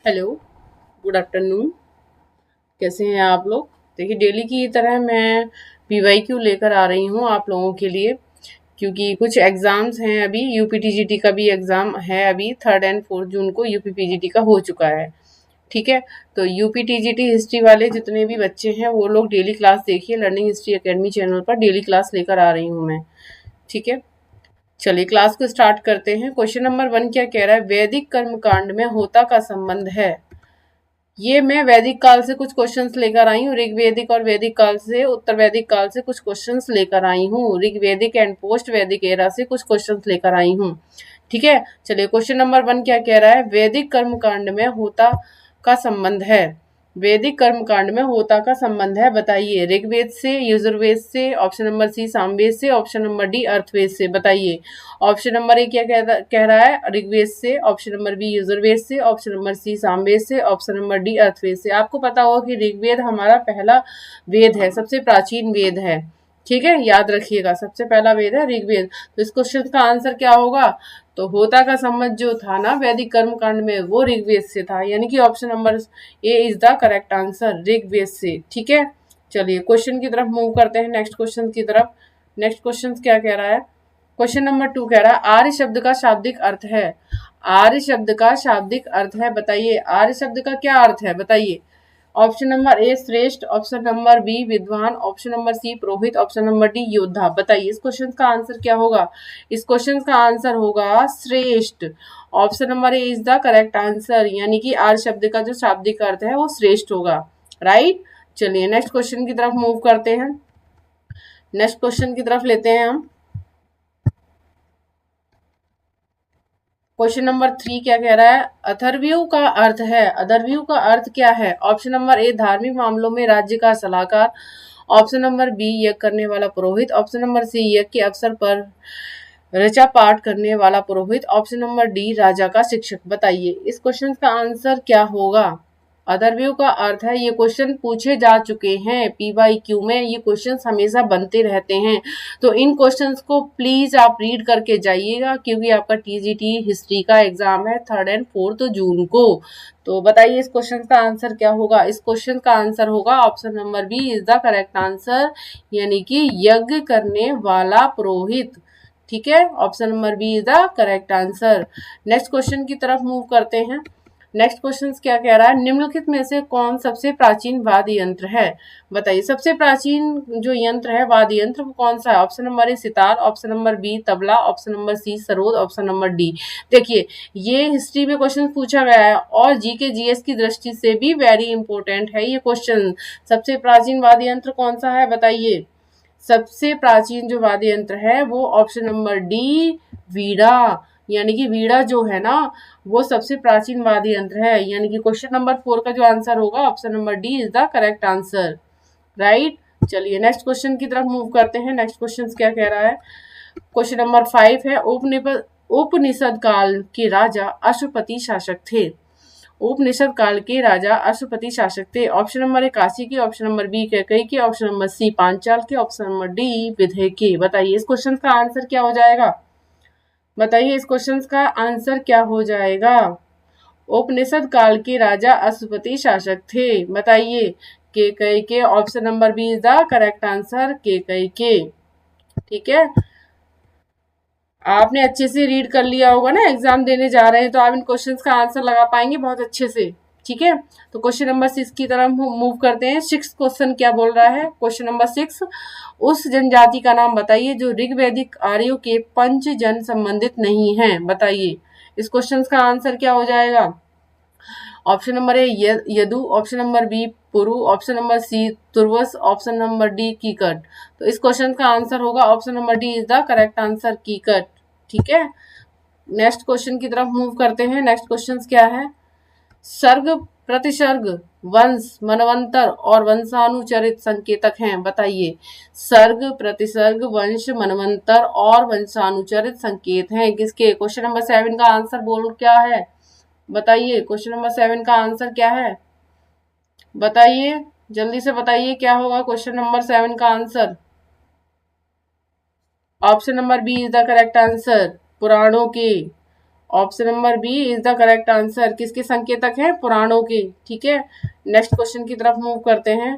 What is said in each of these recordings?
Hello, good afternoon. कैसे हैं आप लोग? देखिए, डेली की तरह मैं पीवाईक्यू लेकर आ रही हूँ आप लोगों के लिए, क्योंकि कुछ एग्ज़ाम्स हैं। अभी यूपीटीजीटी का भी एग्ज़ाम है, अभी 3 और 4 जून को यूपीपीजीटी का हो चुका है। ठीक है, तो यूपीटीजीटी हिस्ट्री वाले जितने भी बच्चे हैं वो लोग डेली क्लास देखिए। लर्निंग हिस्ट्री एकेडमी चैनल पर डेली क्लास लेकर आ रही हूँ मैं। ठीक है, चलिए क्लास को स्टार्ट करते हैं। क्वेश्चन नंबर 1 क्या कह रहा है? वैदिक कर्मकांड में होता का संबंध है। ये मैं वैदिक काल से कुछ क्वेश्चंस लेकर आई हूँ। ऋग्वेदिक और वैदिक काल से, उत्तर वैदिक काल से कुछ क्वेश्चंस लेकर आई हूँ। ऋग्वेदिक एंड पोस्ट वैदिक एरा से कुछ क्वेश्चंस लेकर आई हूँ। ठीक है, चलिए क्वेश्चन नंबर 1 क्या कह रहा है? वैदिक कर्मकांड में होता का संबंध है। वैदिक कर्मकांड में होता का संबंध है, बताइए। ऋग्वेद से, यजुर्वेद से, ऑप्शन नंबर सी सामवेद से, ऑप्शन नंबर डी अर्थवेद से। बताइए। ऑप्शन नंबर ए क्या कह रहा है? ऋग्वेद से, ऑप्शन नंबर बी यजुर्वेद से, ऑप्शन नंबर सी सामवेद से, ऑप्शन नंबर डी अर्थवेद से। आपको पता होगा कि ऋग्वेद हमारा पहला वेद है, सबसे प्राचीन वेद है। ठीक है, याद रखिएगा, सबसे पहला वेद है ऋग्वेद। तो इस क्वेश्चन का आंसर क्या होगा? तो होता का संबंध जो था ना वैदिक कर्मकांड में, वो ऋग्वेद से था, यानी कि option number A is the correct answer, Rigveda से। ठीक है, चलिए क्वेश्चन की तरफ मूव करते हैं, नेक्स्ट क्वेश्चन की तरफ। नेक्स्ट क्वेश्चन क्या कह रहा है? क्वेश्चन नंबर 2 कह रहा है आर्य शब्द का शाब्दिक अर्थ है। आर्य शब्द का शाब्दिक अर्थ है, बताइए। आर्य शब्द का क्या अर्थ है, बताइए। ऑप्शन नंबर ए श्रेष्ठ, ऑप्शन नंबर बी विद्वान, ऑप्शन नंबर सी पुरोहित, ऑप्शन नंबर डी योद्धा। बताइए इस क्वेश्चन का आंसर क्या होगा? इस क्वेश्चन का आंसर होगा श्रेष्ठ। Option number A is the correct answer, यानी कि आर्य शब्द का जो शाब्दिक अर्थ है वो श्रेष्ठ होगा। राइट, चलिए नेक्स्ट क्वेश्चन की तरफ मूव करते हैं। नेक्स्ट क्वेश्चन की तरफ लेते हैं हम। क्वेश्चन नंबर 3 क्या कह रहा है? अथर्वयु का अर्थ है। अथर्वयु का अर्थ क्या है? ऑप्शन नंबर ए धार्मिक मामलों में राज्य का सलाहकार, ऑप्शन नंबर बी यज्ञ करने वाला पुरोहित, ऑप्शन नंबर सी यज्ञ के अवसर पर ऋचा पाठ करने वाला पुरोहित, ऑप्शन नंबर डी राजा का शिक्षक। बताइए इस क्वेश्चन का आंसर क्या होगा? अथर्वयु का अर्थ है, ये क्वेश्चन पूछे जा चुके हैं पीवाईक्यू में, ये क्वेश्चंस हमेशा बनते रहते हैं। तो इन क्वेश्चंस को प्लीज आप रीड करके जाइएगा, क्योंकि आपका टीजीटी हिस्ट्री का एग्जाम है 3 और 4 जून को। तो बताइए इस क्वेश्चन का आंसर क्या होगा? इस क्वेश्चन का आंसर होगा option number B is the correct answer, यानी कि यज्ञ करने वाला पुरोहित। ठीक है, option number B is the correct answer. Next question की तरफ मूव करते हैं। नेक्स्ट क्वेश्चन क्या कह रहा है? निम्नलिखित में से कौन सबसे प्राचीन वाद्य यंत्र है? बताइए सबसे प्राचीन जो यंत्र है, वाद्य यंत्र, वो कौन सा है? Option number A sitar, option number B tabla, option number C sarod, option number D. देखिए, ये हिस्ट्री में क्वेश्चन पूछा गया है और जीके जीएस की दृष्टि से भी वेरी इंपॉर्टेंट है ये क्वेश्चन। सबसे प्राचीन वाद्य यंत्र कौन सा है, बताइए। सबसे प्राचीन जो वाद्य यंत्र है वो ऑप्शन नंबर डी वीणा, यानी कि वीणा जो है ना, वो सबसे प्राचीन वाद्य यंत्र है, यानी कि क्वेश्चन नंबर 4 का जो आंसर होगा option number D is the correct answer. Right, चलिए नेक्स्ट क्वेश्चन की तरफ मूव करते हैं। नेक्स्ट क्वेश्चन क्या कह रहा है? क्वेश्चन नंबर 5 है उपनिषद काल के राजा अश्वपति शासक थे। उपनिषद काल के राजा अश्वपति शासक थे। ऑप्शन नंबर ए काशी के, ऑप्शन नंबर बी कैकेयी के, ऑप्शन नंबर सी पांचाल के, ऑप्शन नंबर डी विदय के। बताइए इस क्वेश्चन का आंसर क्या हो जाएगा? बताइए इस क्वेश्चन का आंसर क्या हो जाएगा? उपनिषद काल के राजा अश्वपति शासक थे, बताइए। कैकेयी के, option number B is the correct answer, Kaikeyi के। ठीक है, आपने अच्छे से रीड कर लिया होगा ना, एग्जाम देने जा रहे हैं तो आप इन क्वेश्चंस का आंसर लगा पाएंगे बहुत अच्छे से। ठीक है, तो क्वेश्चन नंबर 6 की तरफ मूव करते हैं। 6 क्वेश्चन क्या बोल रहा है? क्वेश्चन नंबर 6, उस जनजाति का नाम बताइए जो ऋग्वैदिक आर्यों के पंच जन संबंधित नहीं है। बताइए इस क्वेश्चन का आंसर क्या हो जाएगा? Option number A Yadu, option number B Puru, option number C Turvasa, option number D Kikata. तो इस क्वेश्चन का आंसर होगा option number D is the correct answer, Kikata. ठीक है, नेक्स्ट क्वेश्चन की तरफ मूव करते हैं। नेक्स्ट क्वेश्चन क्या है? सर्ग, प्रतिसर्ग, वंश, मनवंतर और वंशानुचरित संकेतक हैं, बताइए। सर्ग, प्रतिसर्ग, वंश, मनवंतर और वंशानुचरित संकेत हैं किसके? क्वेश्चन नंबर 7 का आंसर बोल क्या है? बताइए क्वेश्चन नंबर 7 का आंसर क्या है? बताइए, जल्दी से बताइए क्या होगा क्वेश्चन नंबर 7 का answer? Option number B is the correct answer, पुराणों के। Option number B is the correct answer. किसके संकेतक हैं? पुराणों के। ठीक है, नेक्स्ट क्वेश्चन की तरफ मूव करते हैं।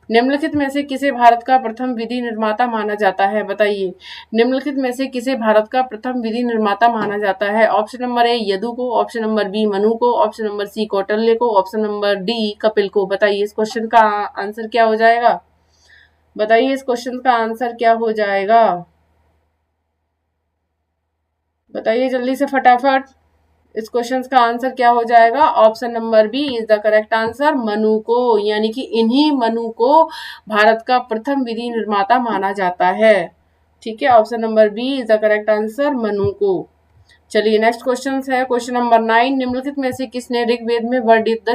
निम्नलिखित में से किसे भारत का प्रथम विधि निर्माता माना जाता है? बताइए, निम्नलिखित में से किसे भारत का प्रथम विधि निर्माता माना जाता है? ऑप्शन नंबर ए यदु को, ऑप्शन नंबर बी मनु को, ऑप्शन नंबर सी कौटिल्य को, ऑप्शन नंबर डी कपिल को। बताइए इस क्वेश्चन का आंसर क्या हो जाएगा? बताइए इस क्वेश्चन का आंसर क्या हो जाएगा? बताइए जल्दी से फटाफट, इस क्वेश्चन का आंसर क्या हो जाएगा? Option number B is the correct answer, Manu को, यानी कि इन्हीं मनु को भारत का प्रथम विधि निर्माता माना जाता है। ठीक है, option number B is the correct answer, Manu को। चलिए नेक्स्ट क्वेश्चन है क्वेश्चन नंबर 9। निम्नलिखित में से किसने ऋग्वेद में वर्णित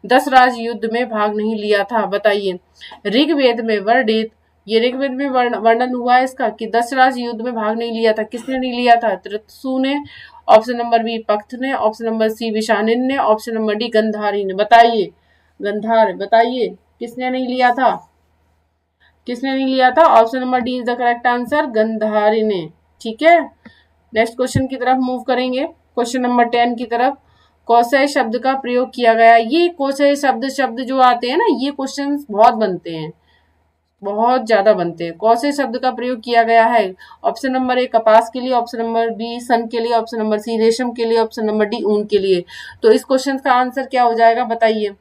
दशराज युद्ध में भाग नहीं लिया था? बताइए, ऋग्वेद में वर्णित, ये ऋग्वेद में वर्णन हुआ है इसका कि दशराज युद्ध में भाग नहीं लिया था। किसने नहीं लिया था? त्रितसु ने, ऑप्शन नंबर बी पक्त ने, ऑप्शन नंबर सी विशानिन ने, ऑप्शन नंबर डी गंधारी ने। बताइए गंधार, बताइए किसने नहीं लिया था? किसने नहीं लिया था? Option number D is the correct answer, Gandhari ने। ठीक है, नेक्स्ट क्वेश्चन की तरफ मूव करेंगे, क्वेश्चन नंबर 10 की तरफ। कौशय शब्द का प्रयोग किया गया। ये कौशय शब्द जो आते हैं ना, ये क्वेश्चन बहुत बनते हैं, बहुत ज्यादा बनते हैं। कौशय शब्द का प्रयोग किया गया है? ऑप्शन नंबर ए कपास के लिए, ऑप्शन नंबर बी सन के लिए, ऑप्शन नंबर सी रेशम के लिए, ऑप्शन नंबर डी ऊन के लिए। तो इस क्वेश्चन का आंसर क्या हो जाएगा? बताइए,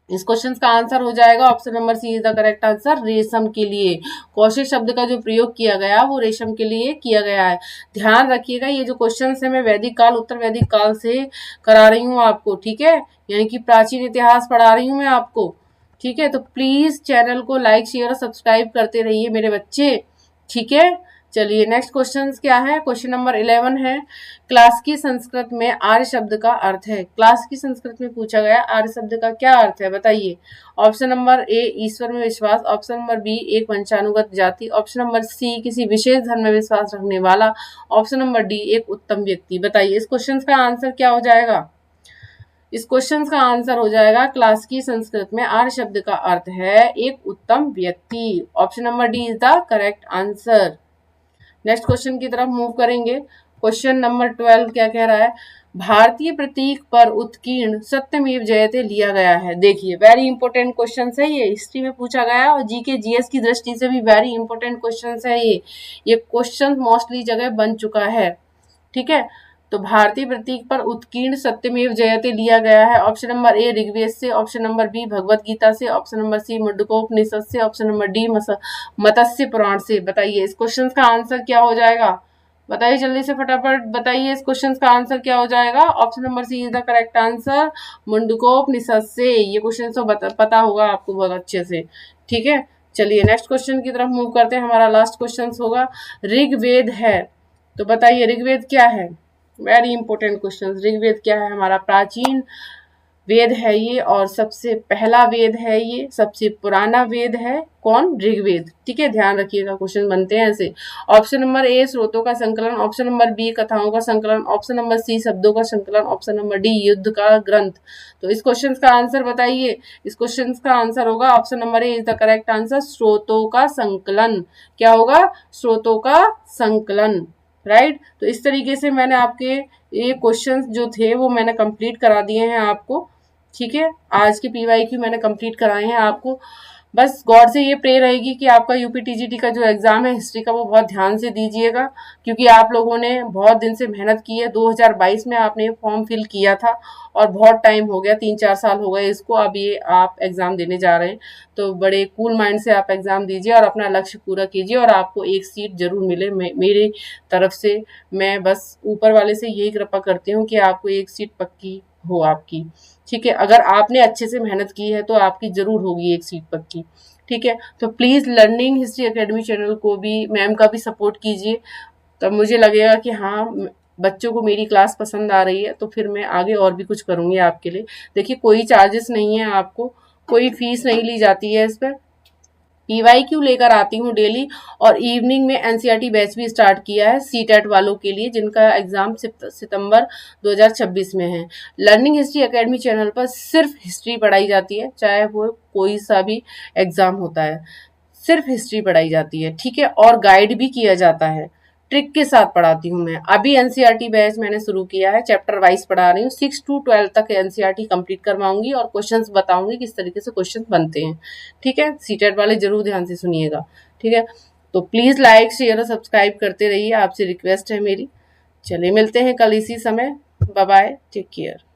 इस क्वेश्चन का आंसर हो जाएगा option number C is the correct answer, रेशम के लिए। कौशल शब्द का जो प्रयोग किया गया वो रेशम के लिए किया गया है। ध्यान रखिएगा, ये जो क्वेश्चन है मैं वैदिक काल उत्तर वैदिक काल से करा रही हूँ आपको। ठीक है, यानी कि प्राचीन इतिहास पढ़ा रही हूँ मैं आपको। ठीक है, तो प्लीज चैनल को लाइक शेयर और सब्सक्राइब करते रहिए मेरे बच्चे। ठीक है, चलिए नेक्स्ट क्वेश्चन क्या है? क्वेश्चन नंबर 11 है, क्लास की संस्कृत में आर्य शब्द का अर्थ है। क्लास की संस्कृत में पूछा गया आर्य शब्द का क्या अर्थ है? बताइए। ऑप्शन नंबर ए ईश्वर में विश्वास, ऑप्शन नंबर बी एक वंशानुगत जाति, ऑप्शन नंबर सी किसी विशेष धर्म में विश्वास रखने वाला, ऑप्शन नंबर डी एक उत्तम व्यक्ति। बताइए इस क्वेश्चन का आंसर क्या हो जाएगा? इस क्वेश्चन का आंसर हो जाएगा, क्लास की संस्कृत में आर्य शब्द का अर्थ है एक उत्तम व्यक्ति। Option number D is the correct answer. Next question की तरफ मूव करेंगे, क्वेश्चन नंबर 12 क्या कह रहा है? भारतीय प्रतीक पर उत्कीर्ण सत्यमेव जयते लिया गया है। देखिए वेरी इंपॉर्टेंट क्वेश्चन है ये, हिस्ट्री में पूछा गया और जीके जीएस की दृष्टि से भी वेरी इंपॉर्टेंट क्वेश्चन है ये क्वेश्चन मोस्टली जगह बन चुका है। ठीक है, तो भारतीय प्रतीक पर उत्कीर्ण सत्यमेव जयते लिया गया है। ऑप्शन नंबर ए ऋग्वेद से, option number B Bhagavad Gita से, ऑप्शन नंबर सी मुंडकोपनिषद से, ऑप्शन नंबर डी मत्स्य पुराण से। बताइए इस क्वेश्चन का आंसर क्या हो जाएगा? बताइए जल्दी से फटाफट बताइए, इस क्वेश्चन का आंसर क्या हो जाएगा? Option number C is the correct answer, Mundakopanishad से। ये क्वेश्चन तो पता होगा आपको बहुत अच्छे से। ठीक है, चलिए नेक्स्ट क्वेश्चन की तरफ मूव करते हैं, हमारा लास्ट क्वेश्चन होगा ऋग्वेद है। तो बताइए ऋग्वेद क्या है? Very important question. ऋग्वेद क्या है? हमारा प्राचीन वेद है ये, और सबसे पहला वेद है ये, सबसे पुराना वेद है। कौन? ऋग्वेद। ठीक है, ध्यान रखिएगा क्वेश्चन बनते हैं ऐसे। ऑप्शन नंबर ए स्रोतों का संकलन, ऑप्शन नंबर बी कथाओं का संकलन, ऑप्शन नंबर सी शब्दों का संकलन, ऑप्शन नंबर डी युद्ध का ग्रंथ। तो इस क्वेश्चन का आंसर बताइए। इस क्वेश्चन का आंसर होगा option number A is the correct answer, स्रोतों का संकलन। क्या होगा? स्रोतों का संकलन। राइट, तो इस तरीके से मैंने आपके ये क्वेश्चंस जो थे वो मैंने कंप्लीट करा दिए हैं आपको। ठीक है, आज के पीवाईक्यू मैंने कंप्लीट कराए हैं आपको। बस गॉड से ये प्रे रहेगी कि आपका यूपीटीजीटी का जो एग्जाम है हिस्ट्री का वो बहुत ध्यान से दीजिएगा, क्योंकि आप लोगों ने बहुत दिन से मेहनत की है। 2022 में आपने फॉर्म फिल किया था और बहुत टाइम हो गया, 3-4 साल हो गए इसको, अब ये आप एग्जाम देने जा रहे हैं। तो बड़े कूल माइंड से आप एग्जाम दीजिए और अपना लक्ष्य पूरा कीजिए और आपको एक सीट जरूर मिले। मेरी तरफ से मैं बस ऊपर वाले से यही कृपा करती हूँ कि आपको एक सीट पक्की हो आपकी। ठीक है, अगर आपने अच्छे से मेहनत की है तो आपकी जरूर होगी एक सीट पक्की। ठीक है, तो please learning history academy channel को भी, मैम का भी सपोर्ट कीजिए, तब मुझे लगेगा कि हाँ बच्चों को मेरी क्लास पसंद आ रही है, तो फिर मैं आगे और भी कुछ करूंगी आपके लिए। देखिए कोई चार्जेस नहीं है, आपको कोई फीस नहीं ली जाती है इस पर। पीवाईक्यू लेकर आती हूँ डेली, और इवनिंग में एनसीईआरटी बैच भी स्टार्ट किया है सीटेट वालों के लिए जिनका एग्जाम सितंबर 2026 में है। लर्निंग हिस्ट्री एकेडमी चैनल पर सिर्फ हिस्ट्री पढ़ाई जाती है, चाहे वो कोई सा भी एग्जाम होता है, सिर्फ हिस्ट्री पढ़ाई जाती है। ठीक है, और गाइड भी किया जाता है। ट्रिक के साथ पढ़ाती हूँ मैं। अभी एनसीईआरटी बैच मैंने शुरू किया है, चैप्टर वाइज पढ़ा रही हूँ। 6 to 12 तक एनसीईआरटी कंप्लीट करवाऊंगी और क्वेश्चंस बताऊंगी किस तरीके से क्वेश्चन बनते हैं। ठीक है, सीटेट वाले जरूर ध्यान से सुनिएगा। ठीक है, तो प्लीज लाइक शेयर और सब्सक्राइब करते रहिए, आपसे रिक्वेस्ट है मेरी। चलिए मिलते हैं कल इसी समय। Bye bye, take care.